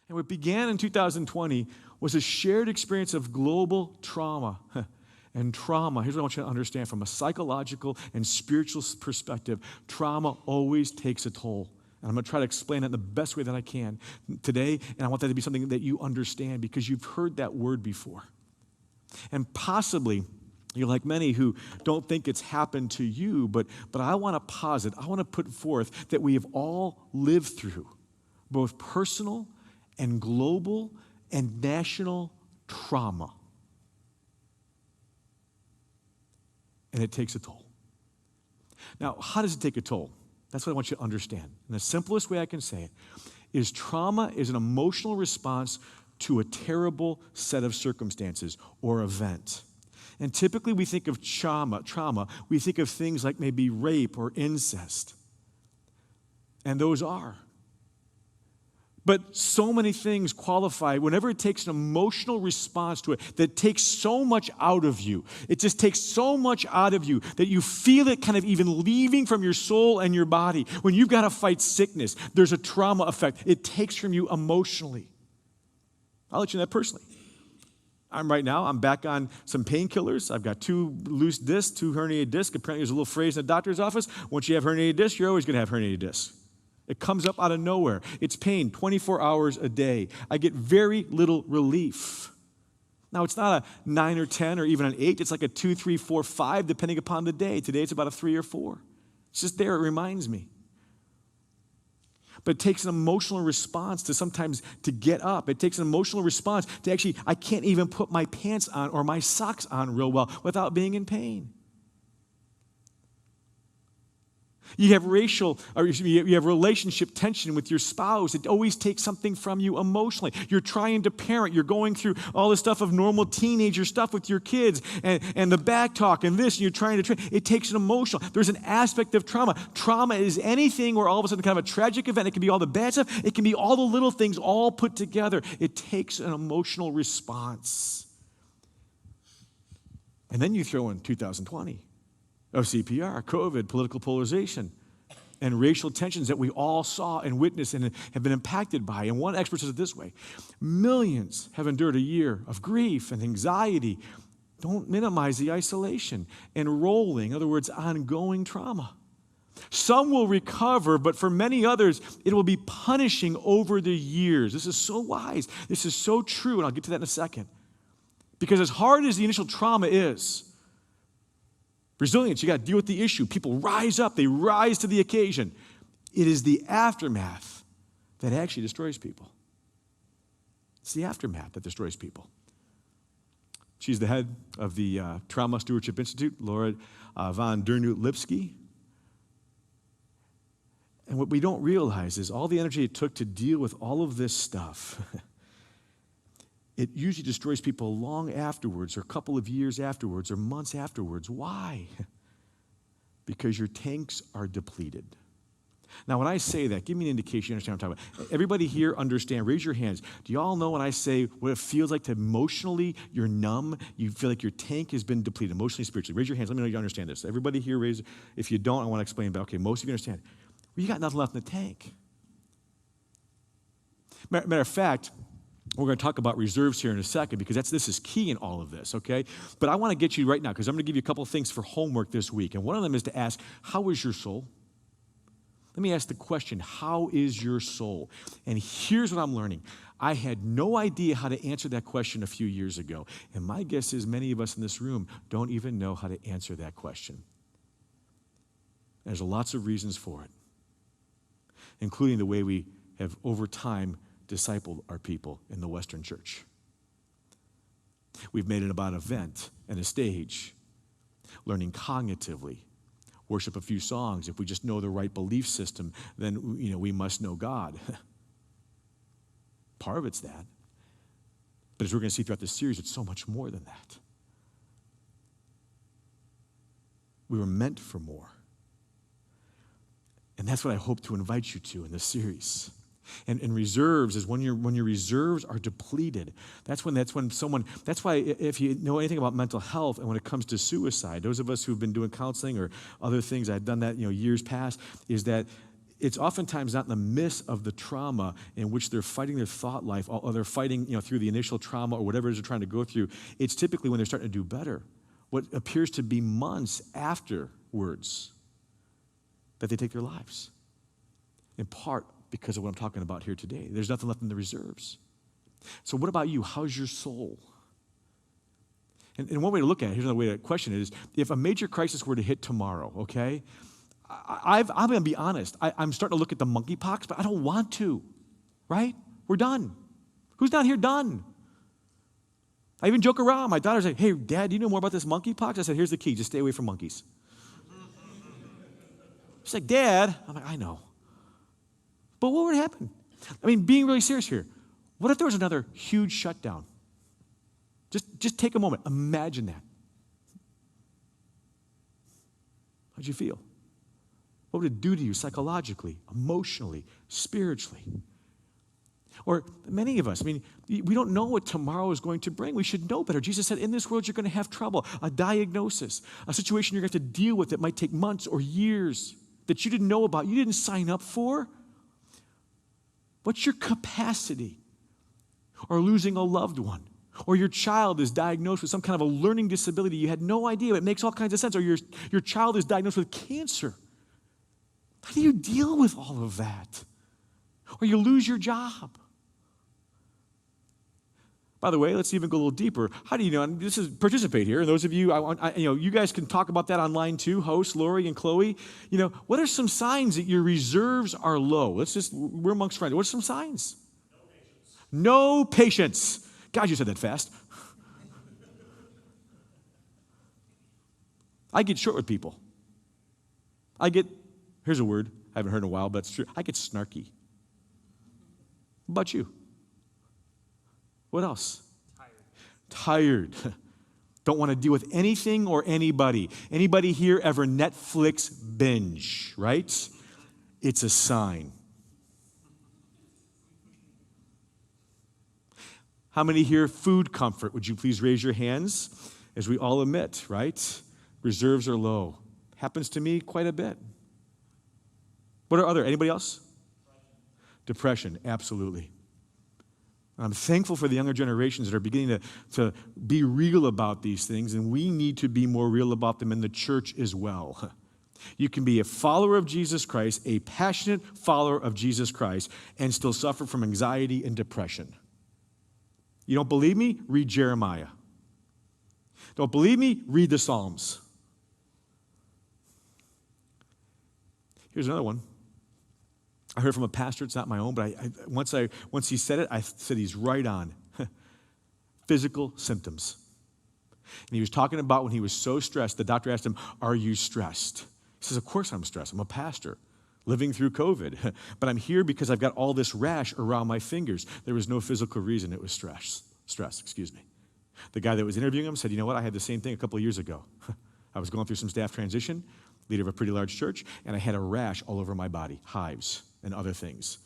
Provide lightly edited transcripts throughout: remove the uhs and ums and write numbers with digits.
And what began in 2020 was a shared experience of global trauma. And trauma, here's what I want you to understand from a psychological and spiritual perspective, trauma always takes a toll. And I'm going to try to explain that in the best way that I can today, and I want that to be something that you understand because you've heard that word before. And possibly, you're like many who don't think it's happened to you, but I want to posit, I want to put forth that we have all lived through both personal and global and national trauma. And it takes a toll. Now, how does it take a toll? That's what I want you to understand. And the simplest way I can say it is trauma is an emotional response to a terrible set of circumstances or event. And typically we think of trauma, we think of things like maybe rape or incest. And those are. But so many things qualify whenever it takes an emotional response to it that takes so much out of you. It just takes so much out of you that you feel it kind of even leaving from your soul and your body. When you've got to fight sickness, there's a trauma effect. It takes from you emotionally. I'll let you know that personally. I'm back on some painkillers. I've got 2 loose discs, 2 herniated discs. Apparently there's a little phrase in the doctor's office. Once you have herniated discs, you're always going to have herniated discs. It comes up out of nowhere. It's pain 24 hours a day. I get very little relief. Now, it's not a 9 or 10 or even an 8. It's like a 2, 3, 4, 5, depending upon the day. Today, it's about a 3 or 4. It's just there. It reminds me. But it takes an emotional response to sometimes to get up. It takes an emotional response to actually, I can't even put my pants on or my socks on real well without being in pain. You have you have relationship tension with your spouse. It always takes something from you emotionally. You're trying to parent. You're going through all this stuff of normal teenager stuff with your kids and the back talk and this, and you're trying to train. It takes an emotional. There's an aspect of trauma. Trauma is anything where all of a sudden kind of a tragic event. It can be all the bad stuff. It can be all the little things all put together. It takes an emotional response. And then you throw in 2020. Of CPR, COVID, political polarization, and racial tensions that we all saw and witnessed and have been impacted by. And one expert says it this way: millions have endured a year of grief and anxiety. Don't minimize the isolation and rolling, in other words, ongoing trauma. Some will recover, but for many others, it will be punishing over the years. This is so wise. This is so true, and I'll get to that in a second. Because as hard as the initial trauma is, resilience, you got to deal with the issue. People rise up. They rise to the occasion. It is the aftermath that actually destroys people. It's the aftermath that destroys people. She's the head of the Trauma Stewardship Institute, Laura von Dernoot-Lipsky. And what we don't realize is all the energy it took to deal with all of this stuff, it usually destroys people long afterwards, or a couple of years afterwards, or months afterwards. Why? Because your tanks are depleted. Now, when I say that, give me an indication you understand what I'm talking about. Everybody here understand? Raise your hands. Do you all know when I say what it feels like to emotionally, you're numb, you feel like your tank has been depleted, emotionally, spiritually? Raise your hands. Let me know you understand this. Everybody here, raise. If you don't, I want to explain. But okay, most of you understand. Well, you got nothing left in the tank. Matter of fact, we're going to talk about reserves here in a second because this is key in all of this, okay? But I want to get you right now because I'm going to give you a couple of things for homework this week. And one of them is to ask, how is your soul? Let me ask the question, how is your soul? And here's what I'm learning. I had no idea how to answer that question a few years ago. And my guess is many of us in this room don't even know how to answer that question. There's lots of reasons for it, including the way we have over time discipled our people in the Western church. We've made it about an event and a stage, learning cognitively, worship a few songs. If we just know the right belief system, then we must know God. Part of it's that. But as we're going to see throughout this series, it's so much more than that. We were meant for more. And that's what I hope to invite you to in this series. And reserves is when your reserves are depleted. That's why if you know anything about mental health and when it comes to suicide, those of us who've been doing counseling or other things, I've done that years past, is that it's oftentimes not in the midst of the trauma in which they're fighting their thought life, or they're fighting, through the initial trauma or whatever it is they're trying to go through. It's typically when they're starting to do better, what appears to be months afterwards, that they take their lives. In part because of what I'm talking about here today. There's nothing left in the reserves. So what about you? How's your soul? And one way to look at it, here's another way to question it, is if a major crisis were to hit tomorrow, okay, I'm going to be honest. I'm starting to look at the monkeypox, but I don't want to, right? We're done. Who's down here done? I even joke around. My daughter's like, hey, Dad, do you know more about this monkeypox? I said, here's the key. Just stay away from monkeys. She's like, Dad. I'm like, I know. But what would happen? I mean, being really serious here, what if there was another huge shutdown? Just take a moment. Imagine that. How'd you feel? What would it do to you psychologically, emotionally, spiritually? Or many of us, we don't know what tomorrow is going to bring. We should know better. Jesus said, in this world, you're going to have trouble, a diagnosis, a situation you're going to have to deal with that might take months or years that you didn't know about, you didn't sign up for. What's your capacity? Or losing a loved one, or your child is diagnosed with some kind of a learning disability. You had no idea. It makes all kinds of sense. Or your child is diagnosed with cancer. How do you deal with all of that? Or you lose your job. By the way, let's even go a little deeper. How do you know? And this is participate here. And those of you, you guys can talk about that online too. Host Lori and Chloe. What are some signs that your reserves are low? We're amongst friends. What are some signs? No patience. God, you said that fast. I get short with people. Here's a word I haven't heard in a while, but it's true. I get snarky. What about you? What else? Tired. Don't want to deal with anything or anybody. Anybody here ever Netflix binge, right? It's a sign. How many here food comfort? Would you please raise your hands as we all admit, right? Reserves are low. Happens to me quite a bit. What are anybody else? Depression, absolutely. I'm thankful for the younger generations that are beginning to be real about these things, and we need to be more real about them in the church as well. You can be a follower of Jesus Christ, a passionate follower of Jesus Christ, and still suffer from anxiety and depression. You don't believe me? Read Jeremiah. Don't believe me? Read the Psalms. Here's another one. I heard from a pastor, it's not my own, but once he said it, I said he's right on. Physical symptoms. And he was talking about when he was so stressed, the doctor asked him, are you stressed? He says, of course I'm stressed. I'm a pastor living through COVID. But I'm here because I've got all this rash around my fingers. There was no physical reason. It was stress. The guy that was interviewing him said, you know what? I had the same thing a couple of years ago. I was going through some staff transition, leader of a pretty large church, and I had a rash all over my body, hives and other things.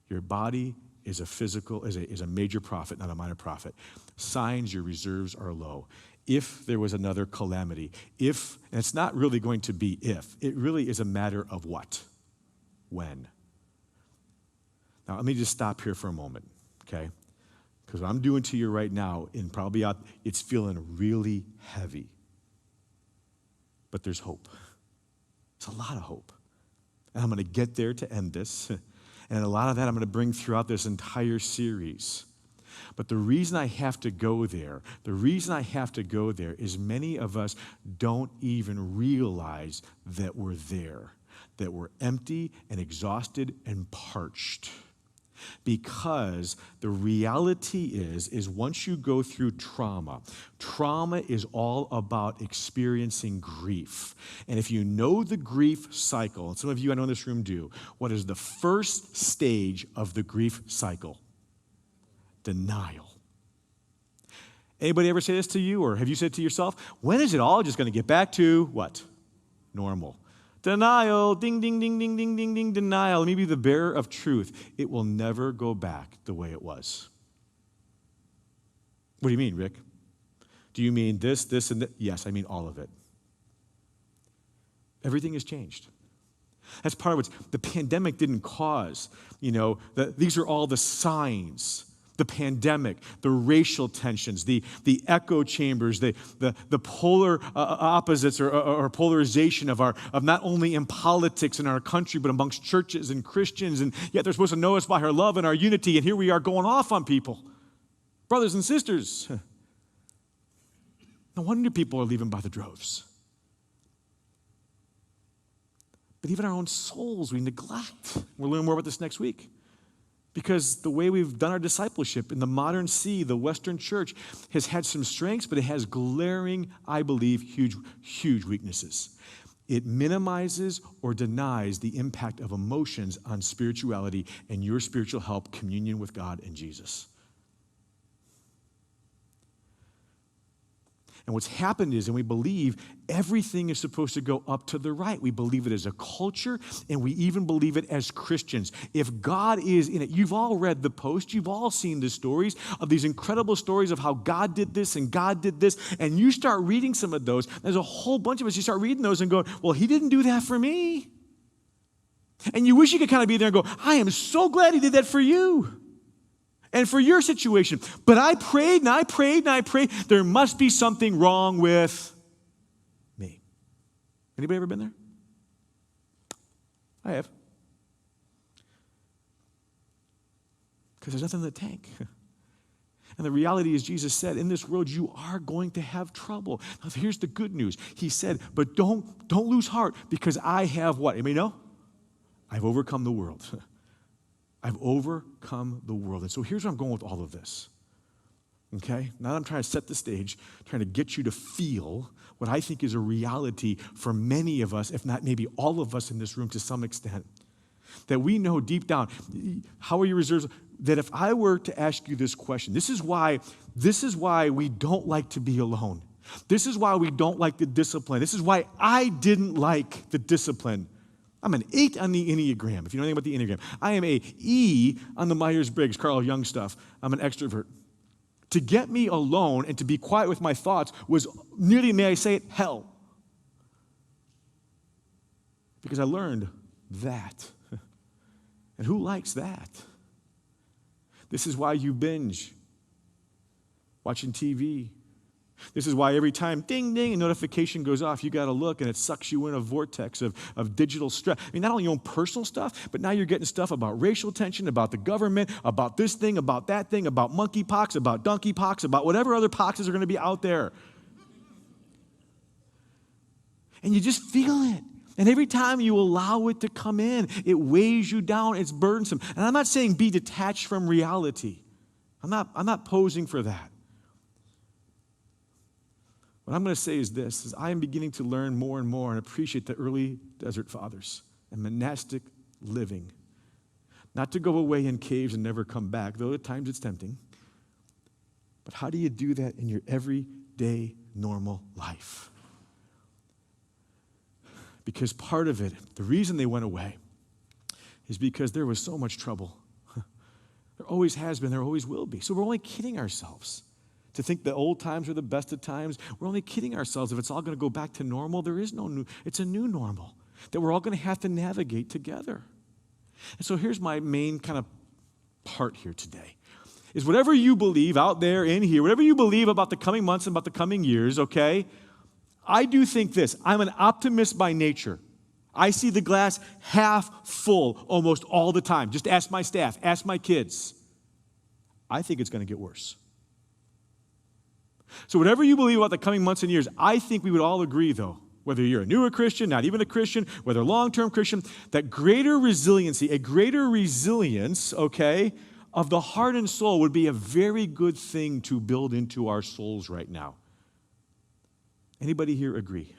Your body is a major prophet, not a minor prophet. Signs your reserves are low. If there was another calamity, and it's not really going to be if, it really is a matter of what? When. Now, let me just stop here for a moment, okay? Because what I'm doing to you right now, and probably it's feeling really heavy. But there's hope. There's a lot of hope. And I'm going to get there to end this. And a lot of that I'm going to bring throughout this entire series. But the reason I have to go there is many of us don't even realize that we're there, that we're empty and exhausted and parched. Because the reality is once you go through trauma is all about experiencing grief. And if you know the grief cycle, and some of you I know in this room do, what is the first stage of the grief cycle? Denial. Anybody ever say this to you, or have you said it to yourself? When is it all just going to get back to what? Normal. Denial, ding, ding, ding, ding, ding, ding, ding, denial. Let me be the bearer of truth. It will never go back the way it was. What do you mean, Rick? Do you mean this, and that? Yes, I mean all of it. Everything has changed. That's part of what the pandemic didn't cause. These are all the signs. The pandemic, the racial tensions, the echo chambers, the polar opposites or polarization of not only in politics in our country, but amongst churches and Christians. And yet they're supposed to know us by our love and our unity. And here we are going off on people. Brothers and sisters. No wonder people are leaving by the droves. But even our own souls we neglect. We'll learn more about this next week. Because the way we've done our discipleship in the modern the Western church, has had some strengths, but it has glaring, I believe, huge, huge weaknesses. It minimizes or denies the impact of emotions on spirituality and your spiritual health, communion with God and Jesus. And what's happened is, and we believe everything is supposed to go up to the right. We believe it as a culture, and we even believe it as Christians. If God is in it, you've all read the post, you've all seen the stories of these incredible stories of how God did this and God did this, and you start reading some of those, there's a whole bunch of us, you start reading those and going, well, he didn't do that for me. And you wish you could kind of be there and go, I am so glad he did that for you. And for your situation. But I prayed and I prayed and I prayed. There must be something wrong with me. Anybody ever been there? I have. Because there's nothing in the tank. And the reality is, Jesus said, in this world you are going to have trouble. Now here's the good news. He said, but don't lose heart, because I have what? Anybody know? I've overcome the world. I've overcome the world. And so here's where I'm going with all of this. Okay? Now that I'm trying to set the stage, trying to get you to feel what I think is a reality for many of us, if not maybe all of us in this room to some extent. That we know deep down, how are your reserves? That if I were to ask you this question, this is why we don't like to be alone. This is why we don't like the discipline. This is why I didn't like the discipline. I'm an 8 on the Enneagram, if you know anything about the Enneagram. I am a E on the Myers-Briggs, Carl Jung stuff. I'm an extrovert. To get me alone and to be quiet with my thoughts was nearly, may I say it, hell. Because I learned that. And who likes that? This is why you binge watching TV. This is why every time, ding, ding, a notification goes off, you got to look, and it sucks you in a vortex of digital stress. I mean, not only your own personal stuff, but now you're getting stuff about racial tension, about the government, about this thing, about that thing, about monkeypox, about donkeypox, about whatever other poxes are going to be out there. And you just feel it. And every time you allow it to come in, it weighs you down, it's burdensome. And I'm not saying be detached from reality. I'm not posing for that. What I'm going to say is this, is I am beginning to learn more and more and appreciate the early desert fathers and monastic living. Not to go away in caves and never come back, though at times it's tempting. But how do you do that in your everyday, normal life? Because part of it, the reason they went away, is because there was so much trouble. There always has been, there always will be. So we're only kidding ourselves. To think the old times are the best of times, we're only kidding ourselves. If it's all going to go back to normal, there is no new, it's a new normal that we're all going to have to navigate together. And so here's my main kind of part here today, is whatever you believe out there in here, whatever you believe about the coming months and about the coming years, okay, I do think this. I'm an optimist by nature. I see the glass half full almost all the time. Just ask my staff, ask my kids. I think it's going to get worse. So whatever you believe about the coming months and years, I think we would all agree, though, whether you're a newer Christian, not even a Christian, whether long-term Christian, that greater resiliency, a greater resilience, okay, of the heart and soul would be a very good thing to build into our souls right now. Anybody here agree?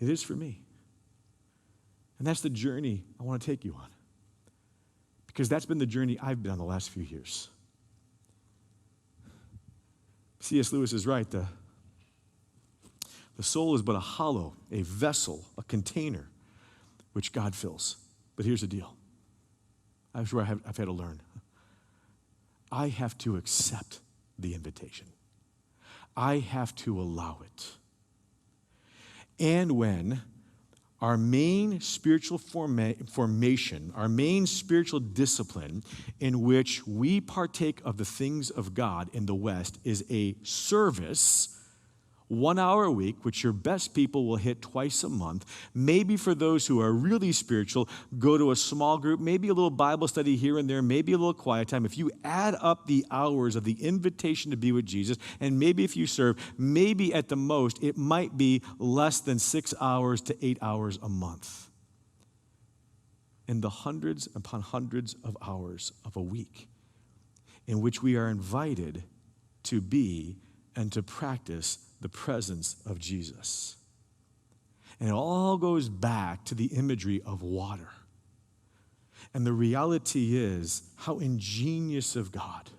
It is for me. And that's the journey I want to take you on. Because that's been the journey I've been on the last few years. C.S. Lewis is right. The soul is but a hollow, a vessel, a container, which God fills. But here's the deal. That's where I've had to learn. I have to accept the invitation. I have to allow it. And when our main spiritual formation, our main spiritual discipline in which we partake of the things of God in the West is a service, 1 hour a week, which your best people will hit twice a month. Maybe for those who are really spiritual, go to a small group, maybe a little Bible study here and there, maybe a little quiet time. If you add up the hours of the invitation to be with Jesus, and maybe if you serve, maybe at the most, it might be less than 6 hours to 8 hours a month. In the hundreds upon hundreds of hours of a week in which we are invited to be and to practice the presence of Jesus. And it all goes back to the imagery of water. And the reality is how ingenious of God.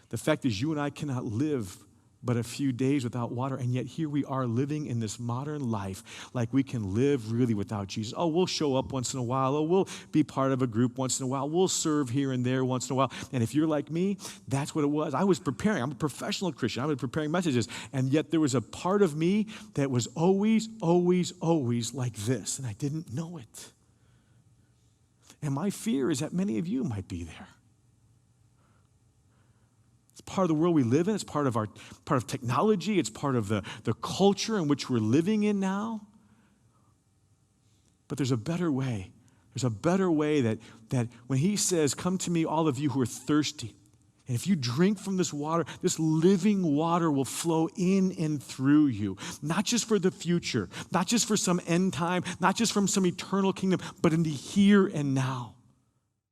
The fact is you and I cannot live but a few days without water, and yet here we are living in this modern life like we can live really without Jesus. Oh, we'll show up once in a while. Oh, we'll be part of a group once in a while. We'll serve here and there once in a while. And if you're like me, that's what it was. I was preparing. I'm a professional Christian. I was preparing messages, and yet there was a part of me that was always, always, always like this, and I didn't know it. And my fear is that many of you might be there. It's part of the world we live in. It's part of technology. It's part of the culture in which we're living in now. But there's a better way. There's a better way that when he says, come to me, all of you who are thirsty, and if you drink from this water, this living water will flow in and through you, not just for the future, not just for some end time, not just from some eternal kingdom, but in the here and now.